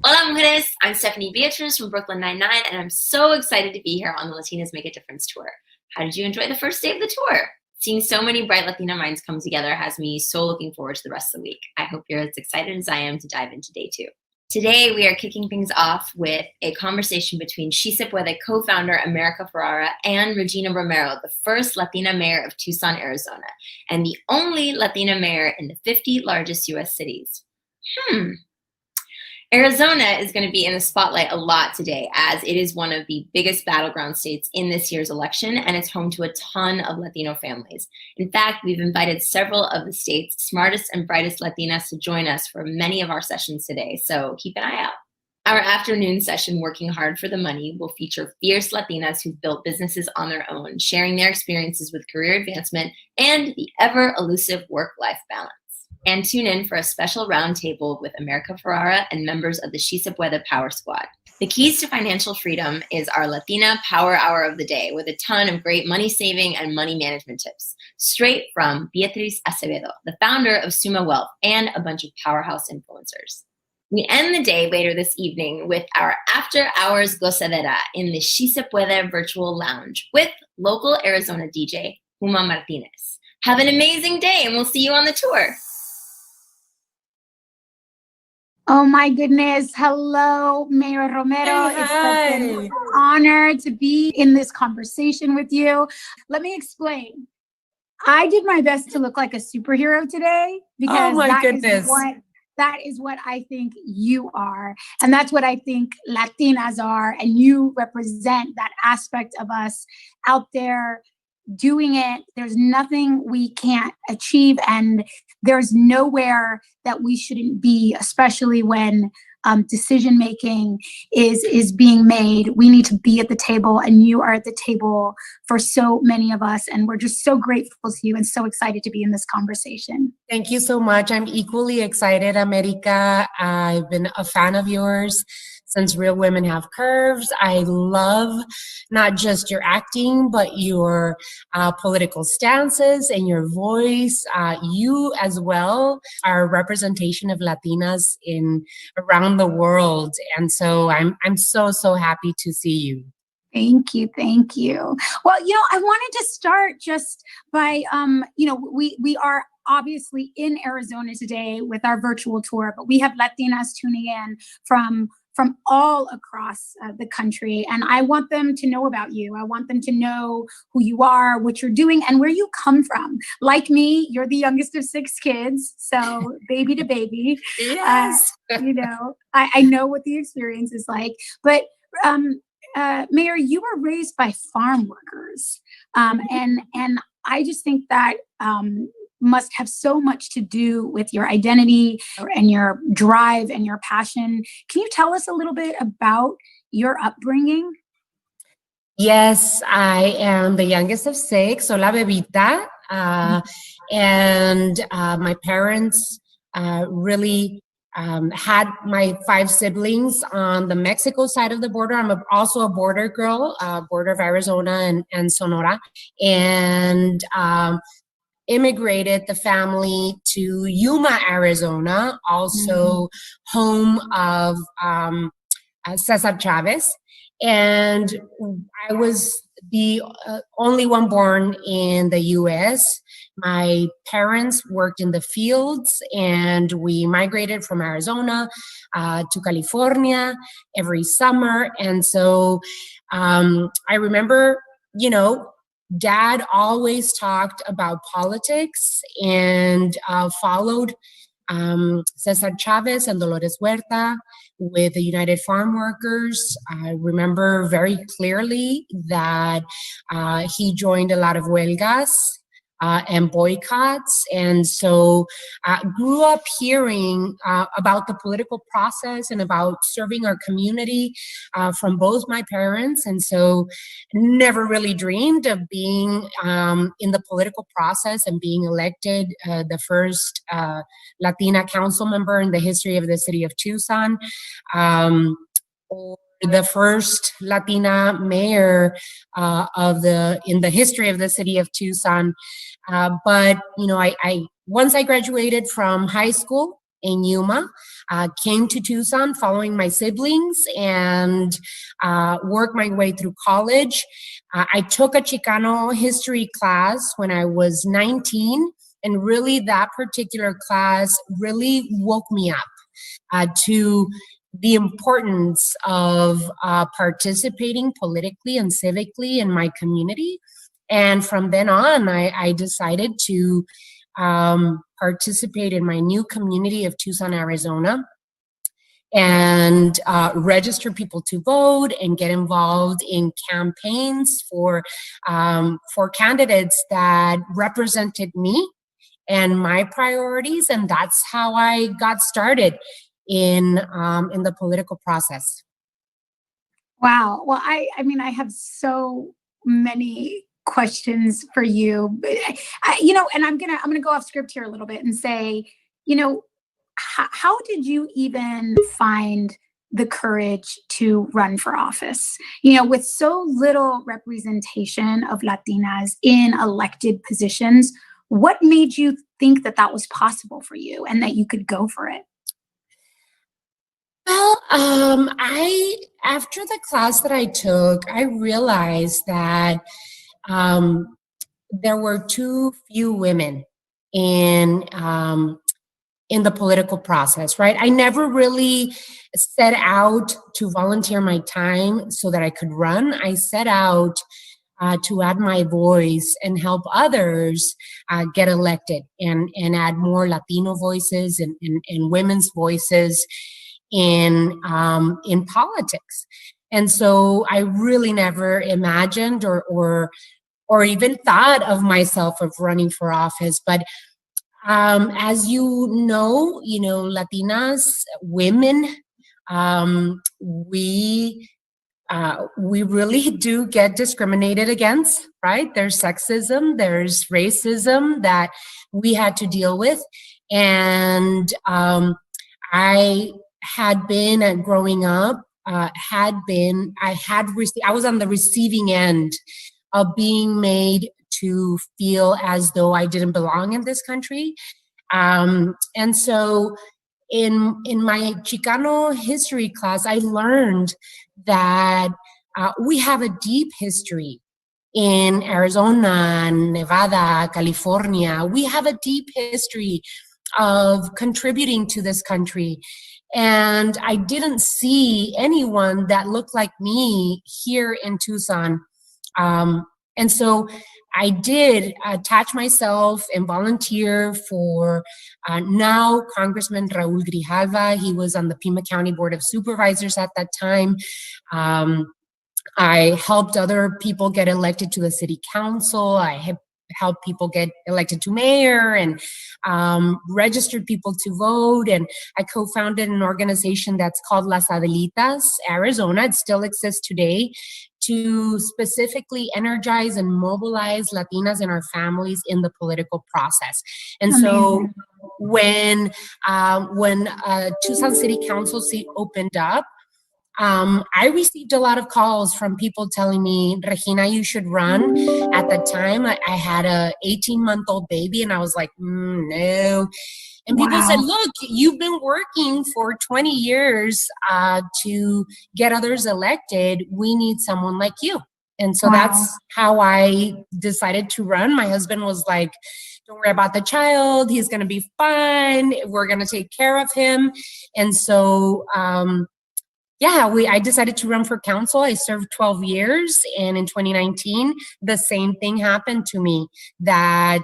Hola, mujeres. I'm Stephanie Beatriz from Brooklyn Nine-Nine, and I'm so excited to be here on the Latinas Make a Difference tour. How did you enjoy the first day of the tour? Seeing so many bright Latina minds come together has me so looking forward to the rest of the week. I hope you're as excited as I am to dive into day 2. Today, we are kicking things off with a conversation between She Se Puede co-founder America Ferrera and Regina Romero, the first Latina mayor of Tucson, Arizona, and the only Latina mayor in the 50 largest U.S. cities. Arizona is going to be in the spotlight a lot today, as it is one of the biggest battleground states in this year's election, and it's home to a ton of Latino families. In fact, we've invited several of the state's smartest and brightest Latinas to join us for many of our sessions today, so keep an eye out. Our afternoon session, Working Hard for the Money, will feature fierce Latinas who've built businesses on their own, sharing their experiences with career advancement and the ever-elusive work-life balance. And tune in for a special roundtable with America Ferrera and members of the She Se Puede Power Squad. The keys to financial freedom is our Latina Power Hour of the day, with a ton of great money saving and money management tips, straight from Beatriz Acevedo, the founder of Suma Wealth, and a bunch of powerhouse influencers. We end the day later this evening with our after hours gozadera in the She Se Puede virtual lounge with local Arizona DJ, Huma Martinez. Have an amazing day, and we'll see you on the tour. Oh my goodness. Hello, Mayor Romero. Hey, it's such an honor to be in this conversation with you. Let me explain. I did my best to look like a superhero today because that is what I think you are. And that's what I think Latinas are. And you represent that aspect of us out there doing it. There's nothing we can't achieve, and there's nowhere that we shouldn't be, especially when decision making is being made. We need to be at the table, and you are at the table for so many of us, and we're just so grateful to you and so excited to be in this conversation. Thank you so much. I'm equally excited, America. I've been a fan of yours since Real Women Have Curves. I love not just your acting, but your political stances and your voice. You as well are a representation of Latinas around the world. And so I'm so happy to see you. Thank you. Thank you. Well, I wanted to start just by, we are obviously in Arizona today with our virtual tour, but we have Latinas tuning in from from all across the country. And I want them to know about you. I want them to know who you are, what you're doing, and where you come from. Like me, you're the youngest of 6 kids, so baby to baby. Yes. I know what the experience is like. But Mayor, you were raised by farm workers. And I just think that must have so much to do with your identity and your drive and your passion. Can you tell us a little bit about your upbringing? Yes, I am the youngest of 6, so la bebita. And my parents really had my 5 siblings on the Mexico side of the border. I'm also a border girl, border of Arizona and Sonora. And immigrated the family to Yuma, Arizona, also home of Cesar Chavez. And I was the only one born in the U.S. My parents worked in the fields, and we migrated from Arizona to California every summer. And so I remember, Dad always talked about politics and followed Cesar Chavez and Dolores Huerta with the United Farm Workers. I remember very clearly that he joined a lot of huelgas and boycotts. And so grew up hearing about the political process and about serving our community from both my parents. And so never really dreamed of being in the political process and being elected the first Latina council member in the history of the city of Tucson. Or the first Latina mayor in the history of the city of Tucson. But I once I graduated from high school in Yuma, came to Tucson following my siblings and worked my way through college. I took a Chicano history class when I was 19, and really that particular class really woke me up to the importance of participating politically and civically in my community. And from then on, I decided to participate in my new community of Tucson, Arizona, and register people to vote and get involved in campaigns for candidates that represented me and my priorities. And that's how I got started in the political process. Wow. Well, I mean, I have so many questions for you, and I'm gonna go off script here a little bit and say, how did you even find the courage to run for office? With so little representation of Latinas in elected positions, what made you think that was possible for you and that you could go for it? Well, after the class that I took, I realized that there were too few women in the political process, right? I never really set out to volunteer my time so that I could run. I set out to add my voice and help others get elected and add more Latino voices and women's voices in politics. And so I really never imagined or even thought of myself of running for office. But as you know, Latinas, women, we really do get discriminated against, right? There's sexism, there's racism that we had to deal with. And I had been growing up, I was on the receiving end of being made to feel as though I didn't belong in this country. And so in my Chicano history class, I learned that we have a deep history in Arizona, Nevada, California. We have a deep history of contributing to this country. And I didn't see anyone that looked like me here in Tucson. And so I did attach myself and volunteer for now Congressman Raul Grijalva. He was on the Pima County Board of Supervisors at that time. I helped other people get elected to the city council. I have helped people get elected to mayor and registered people to vote. And I co-founded an organization that's called Las Adelitas Arizona. It still exists today, to specifically energize and mobilize Latinas and our families in the political process. And so when Tucson City Council seat opened up, I received a lot of calls from people telling me, Regina, you should run. At the time, I had a 18-month-old baby, and I was like, no. And people said, look, you've been working for 20 years to get others elected. We need someone like you. And so that's how I decided to run. My husband was like, don't worry about the child. He's going to be fine. We're going to take care of him. And so, I decided to run for council. I served 12 years. And in 2019, the same thing happened to me, that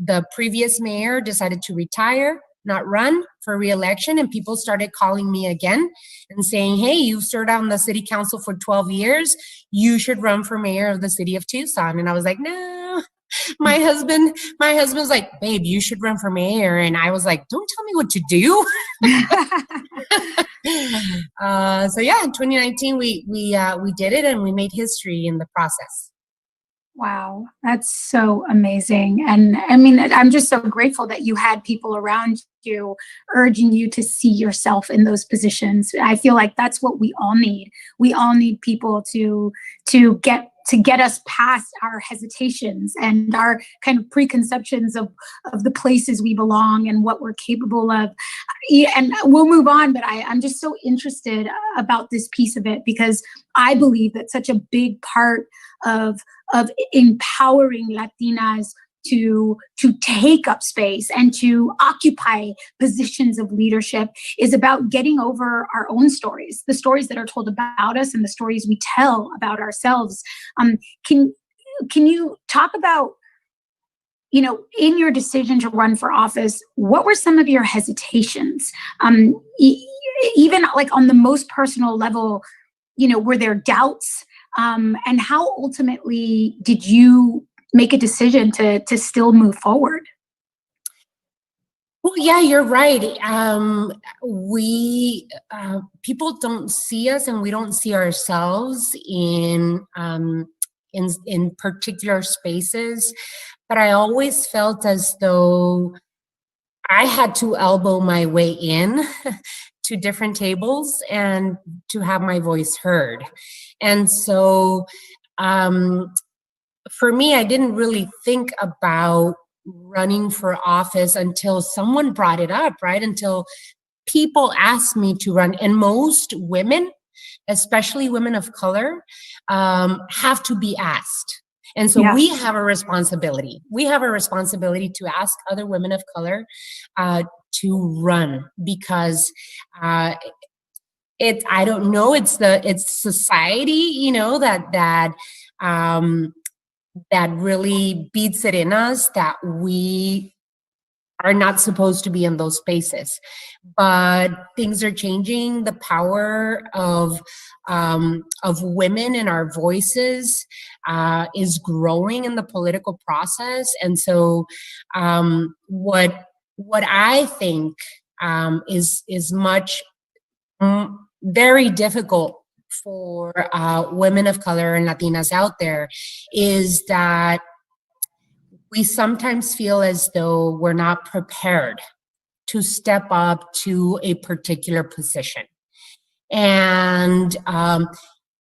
the previous mayor decided to retire, not run for re-election, and people started calling me again and saying, hey, you've served on the city council for 12 years. You should run for mayor of the city of Tucson. And I was like, no. My husband's like, babe, you should run for mayor. And I was like, don't tell me what to do. In 2019, we did it, and we made history in the process. Wow, that's so amazing. And I mean, I'm just so grateful that you had people around you urging you to see yourself in those positions. I feel like that's what we all need. We all need people to get us past our hesitations and our kind of preconceptions of the places we belong and what we're capable of. And we'll move on, but I'm just so interested about this piece of it, because I believe that such a big part of empowering Latinas to take up space and to occupy positions of leadership is about getting over our own stories, the stories that are told about us and the stories we tell about ourselves. Can you talk about, in your decision to run for office, what were some of your hesitations? Even like on the most personal level, were there doubts? And how ultimately did you make a decision to still move forward? Well, yeah, you're right. People don't see us, and we don't see ourselves in particular spaces. But I always felt as though I had to elbow my way in to different tables and to have my voice heard. And so for me, I didn't really think about running for office until someone brought it up, right? Until people asked me to run. And most women, especially women of color, have to be asked. And so we have a responsibility. We have a responsibility to ask other women of color to run, because I don't know, it's society, that really beats it in us that we are not supposed to be in those spaces. But things are changing. The power of women and our voices is growing in the political process. And so what I think is much very difficult for women of color and Latinas out there is that we sometimes feel as though we're not prepared to step up to a particular position. And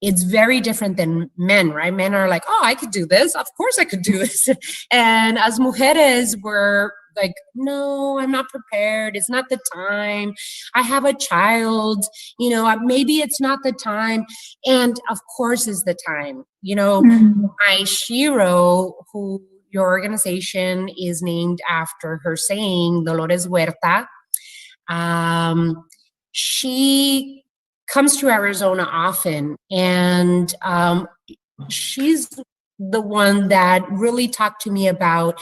it's very different than men, right? Men are like, oh, I could do this. Of course I could do this. And as mujeres, we're like, no, I'm not prepared. It's not the time. I have a child, maybe it's not the time. And of course it's the time. My Shiro, who your organization is named after her saying, Dolores Huerta. She comes to Arizona often, and she's the one that really talked to me about.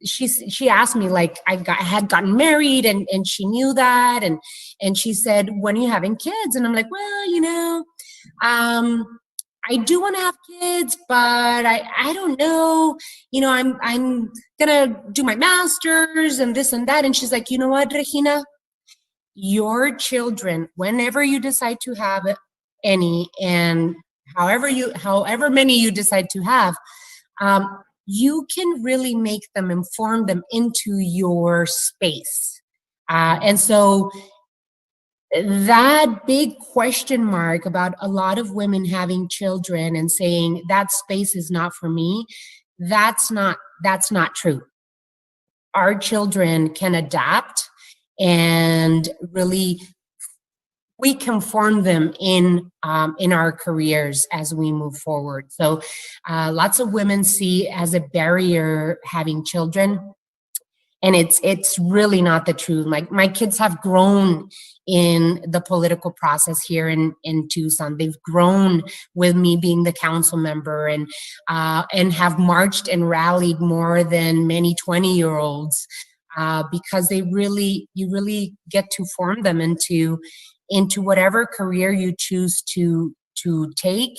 She asked me, like, I had gotten married, and she knew that, and she said, when are you having kids? And I'm like, well, I do want to have kids, but I don't know, I'm gonna do my master's and this and that. And she's like, you know what, Regina, your children, whenever you decide to have any, and however many you decide to have, you can really make them and form them into your space. And so that big question mark about a lot of women having children and saying that space is not for me, that's not true. Our children can adapt, and really we can form them in our careers as we move forward. So lots of women see as a barrier having children, and it's really not the truth. My kids have grown in the political process here in Tucson. They've grown with me being the council member, and have marched and rallied more than many 20-year-olds, because you really get to form them into whatever career you choose to take.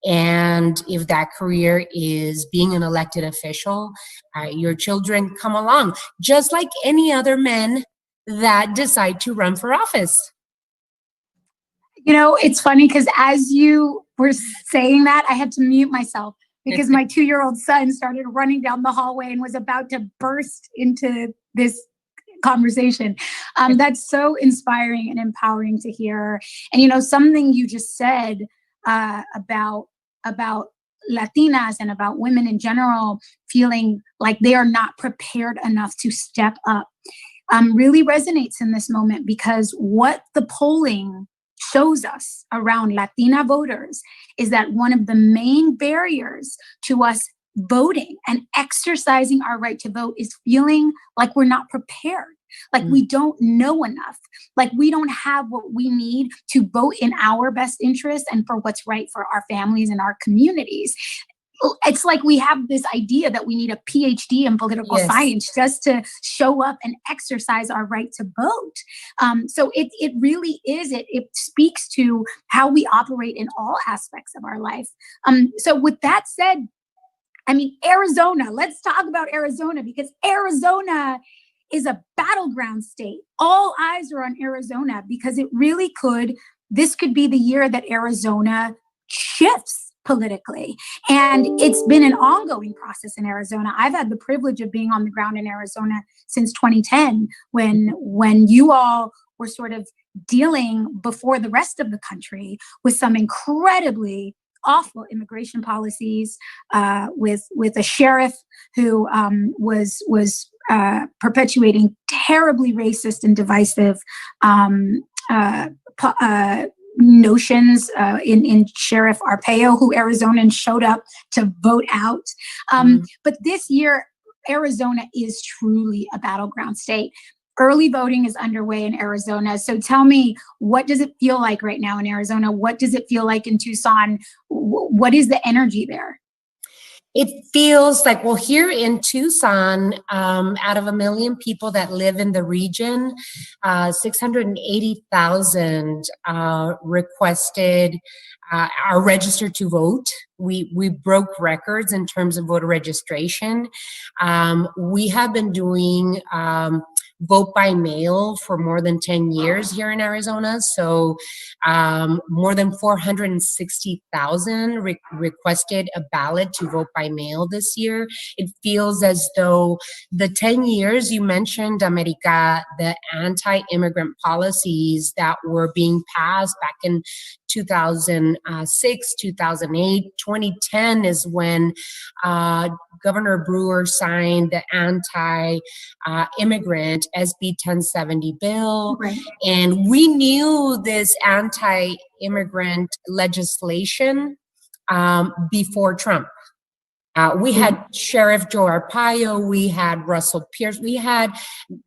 And if that career is being an elected official, your children come along, just like any other men that decide to run for office. It's funny because as you were saying that, I had to mute myself because my 2-year-old son started running down the hallway and was about to burst into this conversation. That's so inspiring and empowering to hear. And something you just said about Latinas and about women in general feeling like they are not prepared enough to step up really resonates in this moment, because what the polling shows us around Latina voters is that one of the main barriers to us voting and exercising our right to vote is feeling like we're not prepared, like we don't know enough, like we don't have what we need to vote in our best interest and for what's right for our families and our communities. It's like we have this idea that we need a PhD in political science just to show up and exercise our right to vote. So it really is, it speaks to how we operate in all aspects of our life. So with that said, Arizona, let's talk about Arizona, because Arizona is a battleground state. All eyes are on Arizona because this could be the year that Arizona shifts politically. And it's been an ongoing process in Arizona. I've had the privilege of being on the ground in Arizona since 2010, when you all were sort of dealing before the rest of the country with some incredibly awful immigration policies, with a sheriff who was perpetuating terribly racist and divisive notions in Sheriff Arpaio, who Arizonans showed up to vote out. But this year, Arizona is truly a battleground state. Early voting is underway in Arizona. So tell me, what does it feel like right now in Arizona? What does it feel like in Tucson? What is the energy there? It feels like, well, here in Tucson, out of 1 million people that live in the region, 680,000 requested, are registered to vote. We broke records in terms of voter registration. We have been doing vote by mail for more than 10 years here in Arizona. So more than 460,000 requested a ballot to vote by mail this year. It feels as though the 10 years you mentioned, America, the anti-immigrant policies that were being passed back in 2006, 2008, 2010 is when Governor Brewer signed the anti-immigrant SB 1070 bill. Right. And we knew this anti-immigrant legislation before Trump. We had Sheriff Joe Arpaio, we had Russell Pierce, we had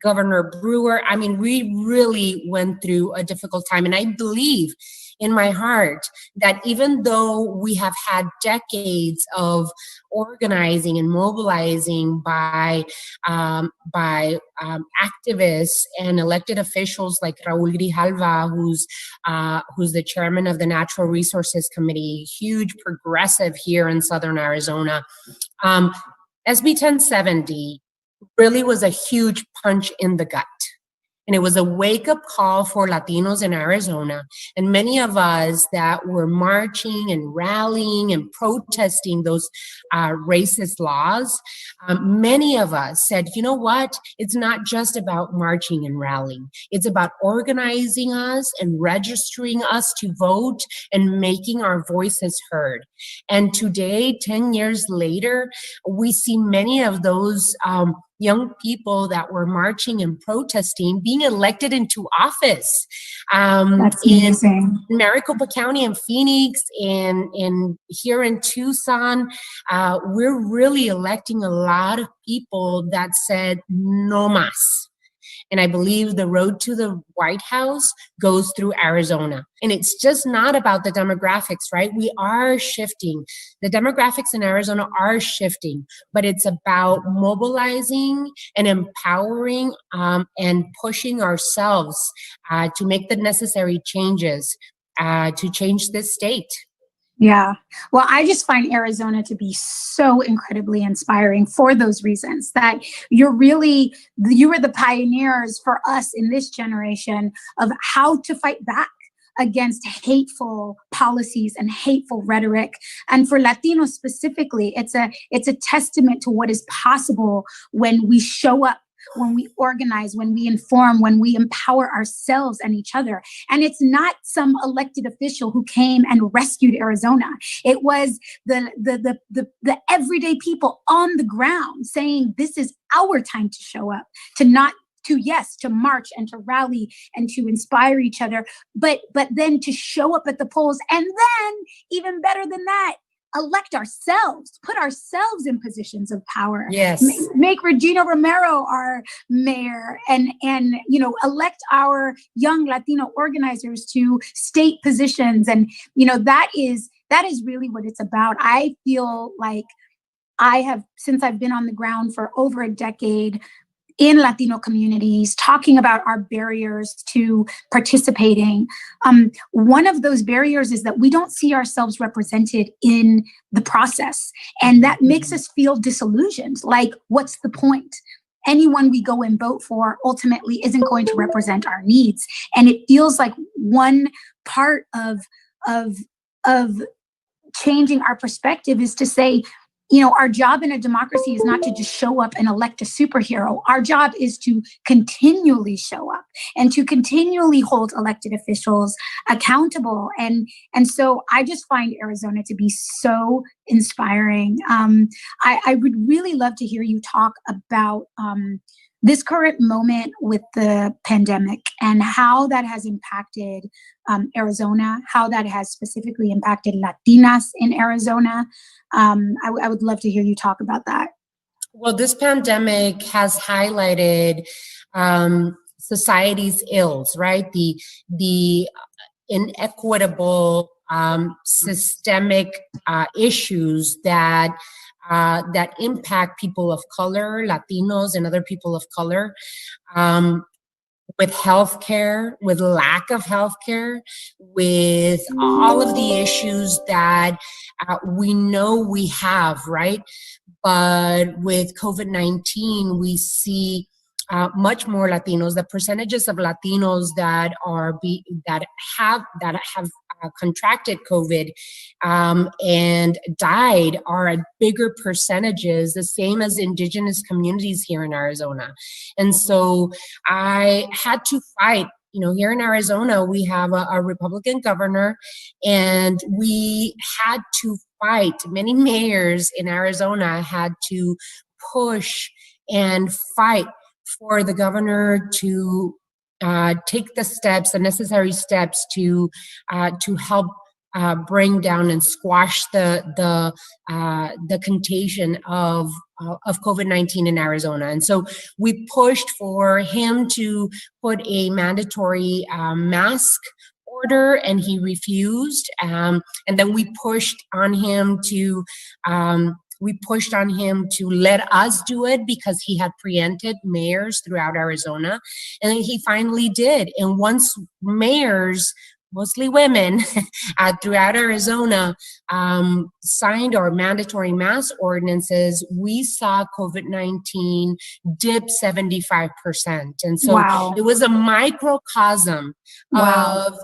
Governor Brewer. I mean, we really went through a difficult time. And I believe in my heart that even though we have had decades of organizing and mobilizing by activists and elected officials like Raul Grijalva, who's the chairman of the Natural Resources Committee, huge progressive here in Southern Arizona. SB 1070 really was a huge punch in the gut. And it was a wake-up call for Latinos in Arizona. And many of us that were marching and rallying and protesting those racist laws, many of us said, you know what? It's not just about marching and rallying. It's about organizing us and registering us to vote and making our voices heard. And today, 10 years later, we see many of those young people that were marching and protesting being elected into office. That's amazing. In Maricopa County and Phoenix and here in Tucson, we're really electing a lot of people that said no mas. And I believe the road to the White House goes through Arizona. And it's just not about the demographics, right? We are shifting. The demographics in Arizona are shifting, but it's about mobilizing and empowering and pushing ourselves to make the necessary changes to change this state. Yeah. Well, I just find Arizona to be so incredibly inspiring for those reasons, that you were the pioneers for us in this generation of how to fight back against hateful policies and hateful rhetoric. And for Latinos specifically, it's a testament to what is possible when we show up, when we organize, when we inform, when we empower ourselves and each other. And it's not some elected official who came and rescued Arizona. It was the everyday people on the ground saying, this is our time to show up, to march and to rally and to inspire each other, but then to show up at the polls, and then even better than that, elect ourselves, put ourselves in positions of power. Yes. Make Regina Romero our mayor, and elect our young Latino organizers to state positions. And that is really what it's about. I feel like since I've been on the ground for over a decade in Latino communities, talking about our barriers to participating. One of those barriers is that we don't see ourselves represented in the process. And that makes us feel disillusioned. Like, what's the point? Anyone we go and vote for ultimately isn't going to represent our needs. And it feels like one part of changing our perspective is to say, our job in a democracy is not to just show up and elect a superhero. Our job is to continually show up and to continually hold elected officials accountable. And so I just find Arizona to be so inspiring. I would really love to hear you talk about this current moment with the pandemic and how that has impacted Arizona, how that has specifically impacted Latinas in Arizona. I would love to hear you talk about that. Well, this pandemic has highlighted society's ills, right? The inequitable systemic issues that impact people of color, Latinos and other people of color, with healthcare, with lack of healthcare, with all of the issues that we know we have, right? But with COVID-19, we see much more Latinos. The percentages of Latinos that have contracted COVID and died are at bigger percentages, the same as indigenous communities here in Arizona. And so I had to fight. Here in Arizona, we have a Republican governor, and we had to fight. Many mayors in Arizona had to push and fight for the governor to take the necessary steps to help bring down and squash the contagion of COVID-19 in Arizona. And so we pushed for him to put a mandatory mask order, and he refused. And then we pushed on him to let us do it because he had preempted mayors throughout Arizona. And then he finally did. And once mayors, mostly women, throughout Arizona, signed our mandatory mask ordinances, we saw COVID-19 dip 75%. And so Wow. It was a microcosm Wow. of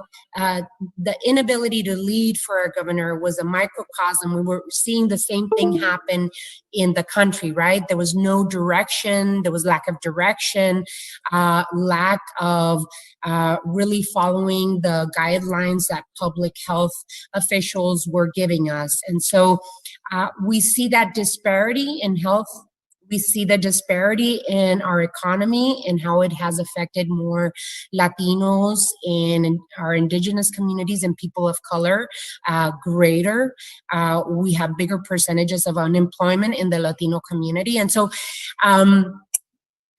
the inability to lead for a governor was a microcosm. We were seeing the same thing happen in the country, right? There was no direction. There was lack of direction, lack of really following the guidelines that public health officials were giving us. And so we see that disparity in health. We see the disparity in our economy and how it has affected more Latinos and our indigenous communities and people of color greater. We have bigger percentages of unemployment in the Latino community. And so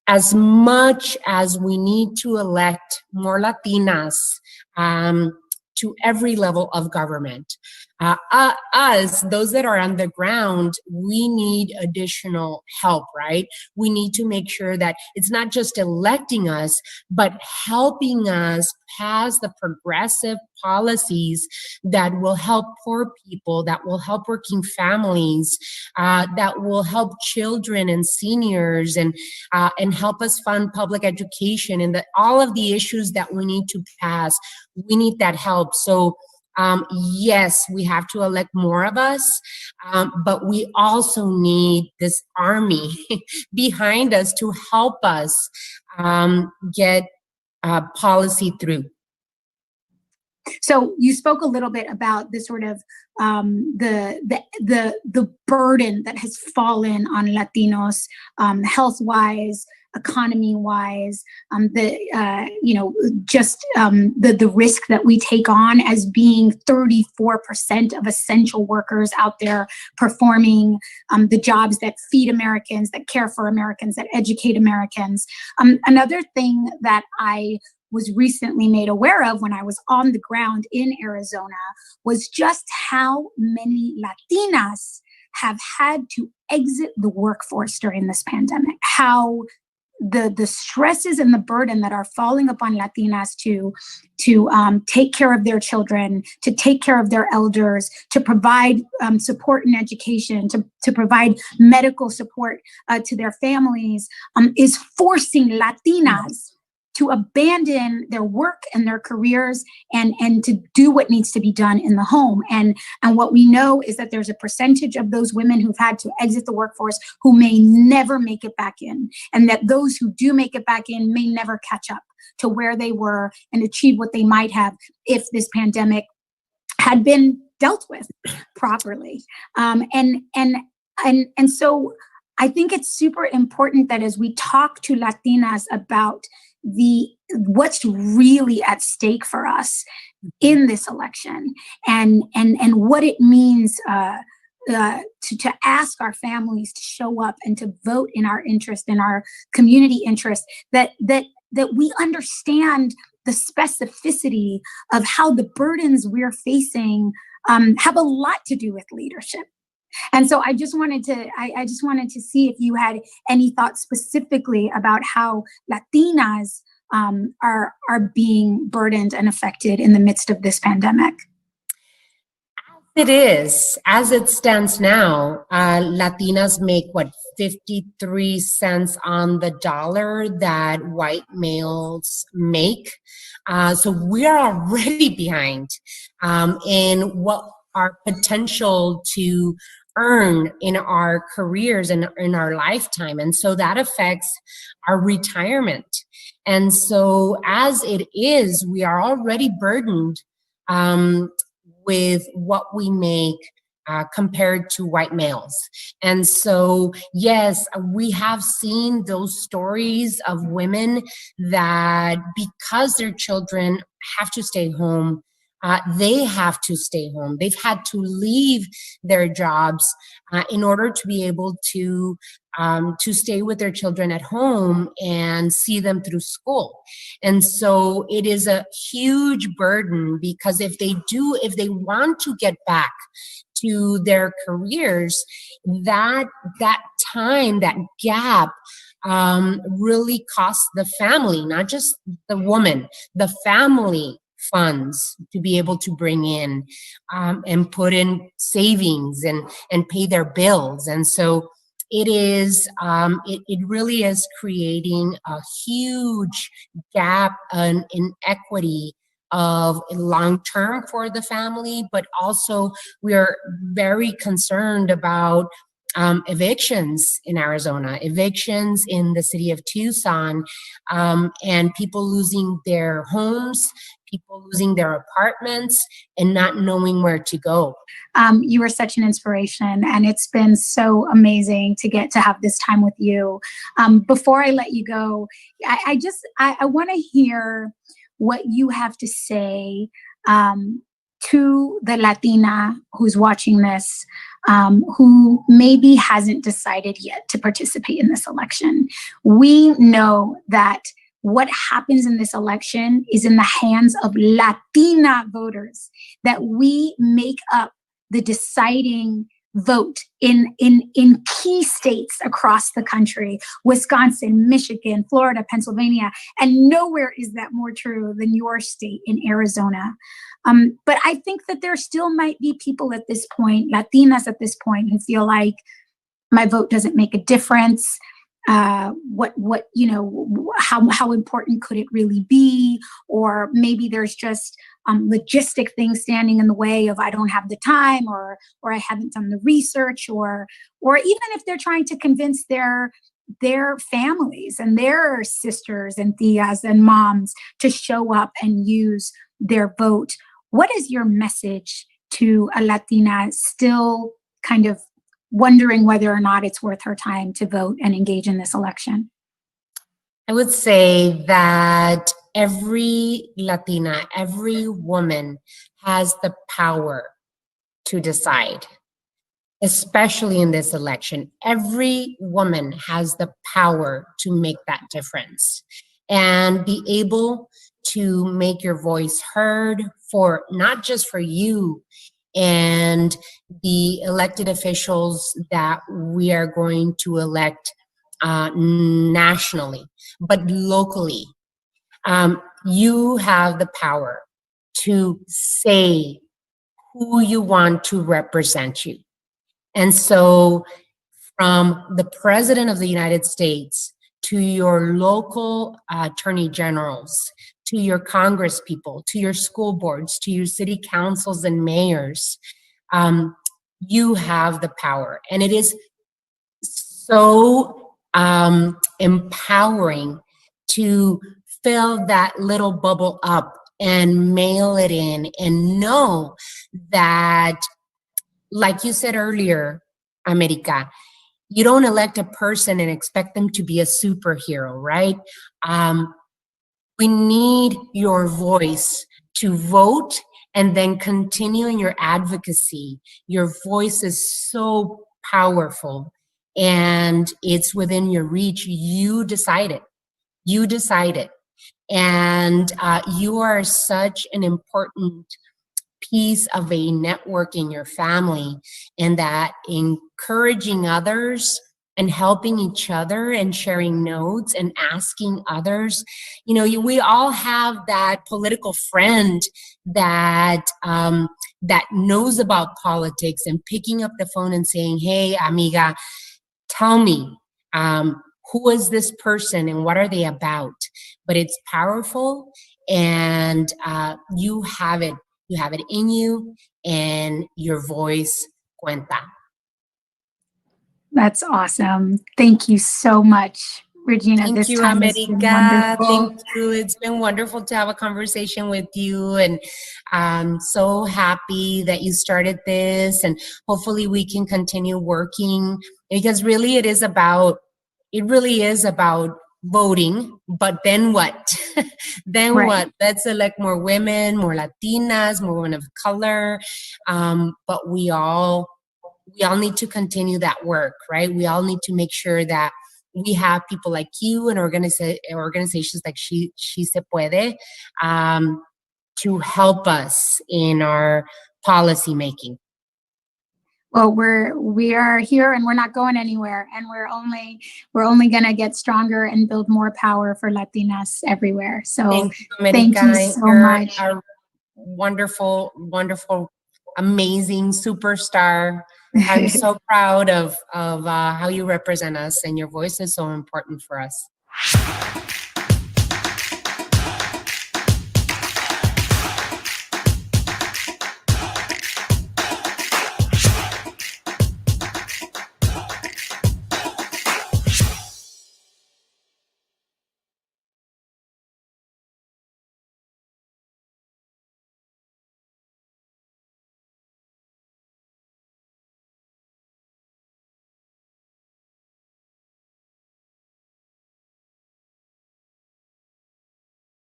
as much as we need to elect more Latinas to every level of government, us, those that are on the ground, we need additional help, right? We need to make sure that it's not just electing us, but helping us pass the progressive policies that will help poor people, that will help working families, that will help children and seniors, and help us fund public education, and all of the issues that we need to pass. We need that help. So yes, we have to elect more of us, but we also need this army behind us to help us get policy through. So you spoke a little bit about the sort of the burden that has fallen on Latinos, health-wise, economy-wise, the risk that we take on as being 34% of essential workers out there performing the jobs that feed Americans, that care for Americans, that educate Americans. Another thing that I was recently made aware of when I was on the ground in Arizona was just how many Latinas have had to exit the workforce during this pandemic, how the stresses and the burden that are falling upon Latinas to take care of their children, to take care of their elders, to provide support and education, to provide medical support to their families, is forcing Latinas to abandon their work and their careers and to do what needs to be done in the home. And what we know is that there's a percentage of those women who've had to exit the workforce who may never make it back in, and that those who do make it back in may never catch up to where they were and achieve what they might have if this pandemic had been dealt with properly. And so I think it's super important that as we talk to Latinas about what's really at stake for us in this election, and what it means to ask our families to show up and to vote in our interest, in our community interest, that we understand the specificity of how the burdens we're facing have a lot to do with leadership. And so I just wanted to see if you had any thoughts specifically about how Latinas are being burdened and affected in the midst of this pandemic. It is. As it stands now, Latinas make 53 cents on the dollar that white males make. So we are already behind in what our potential to earn in our careers and in our lifetime. And so that affects our retirement. And so as it is, we are already burdened with what we make compared to white males. And so, yes, we have seen those stories of women that, because their children have to stay home, they have to stay home. They've had to leave their jobs in order to be able to stay with their children at home and see them through school. And so it is a huge burden, because if they want to get back to their careers, that time, that gap, really costs the family, not just the woman, the family funds to be able to bring in and put in savings and pay their bills. And so it is, it really is creating a huge gap in equity of long term for the family, but also we are very concerned about evictions in Arizona, evictions in the city of Tucson, and people losing their homes, people losing their apartments and not knowing where to go. You are such an inspiration, and it's been so amazing to get to have this time with you. Before I let you go, I want to hear what you have to say to the Latina who's watching this, who maybe hasn't decided yet to participate in this election. We know that what happens in this election is in the hands of Latina voters, that we make up the deciding vote in key states across the country: Wisconsin, Michigan, Florida, Pennsylvania, and nowhere is that more true than your state in Arizona. But I think that there still might be people at this point, Latinas at this point, who feel like my vote doesn't make a difference. How important could it really be? Or maybe there's just logistic things standing in the way of, I don't have the time, or I haven't done the research, or even if they're trying to convince their families and their sisters and tias and moms to show up and use their vote. What is your message to a Latina still kind of wondering whether or not it's worth her time to vote and engage in this election? I would say that every Latina, every woman has the power to decide, especially in this election. Every woman has the power to make that difference and be able to make your voice heard, for not just for you and the elected officials that we are going to elect nationally, but locally. You have the power to say who you want to represent you. And so from the President of the United States to your local attorney generals, to your Congress people, to your school boards, to your city councils and mayors, you have the power. And it is so empowering to fill that little bubble up and mail it in and know that, like you said earlier, America, you don't elect a person and expect them to be a superhero, right? We need your voice to vote and then continue in your advocacy. Your voice is so powerful and it's within your reach. You decide it. You decide it. And you are such an important piece of a network in your family, and that encouraging others and helping each other and sharing notes and asking others. You know, we all have that political friend that that knows about politics, and picking up the phone and saying, hey, amiga, tell me, who is this person and what are they about? But it's powerful, and you have it. You have it in you, and your voice cuenta. That's awesome. Thank you so much, Regina. Thank you, America. Thank you. It's been wonderful to have a conversation with you, and I'm so happy that you started this, and hopefully we can continue working, because really it really is about voting, but then what? Then Right. what? Let's elect more women, more Latinas, more women of color. But we all need to continue that work, right? We all need to make sure that we have people like you and organizations like She Se Puede to help us in our policy making. Well, we are here and we're not going anywhere, and we're only going to get stronger and build more power for Latinas everywhere. So thank you so much. Our wonderful, wonderful, amazing superstar. I'm so proud of how you represent us, and your voice is so important for us.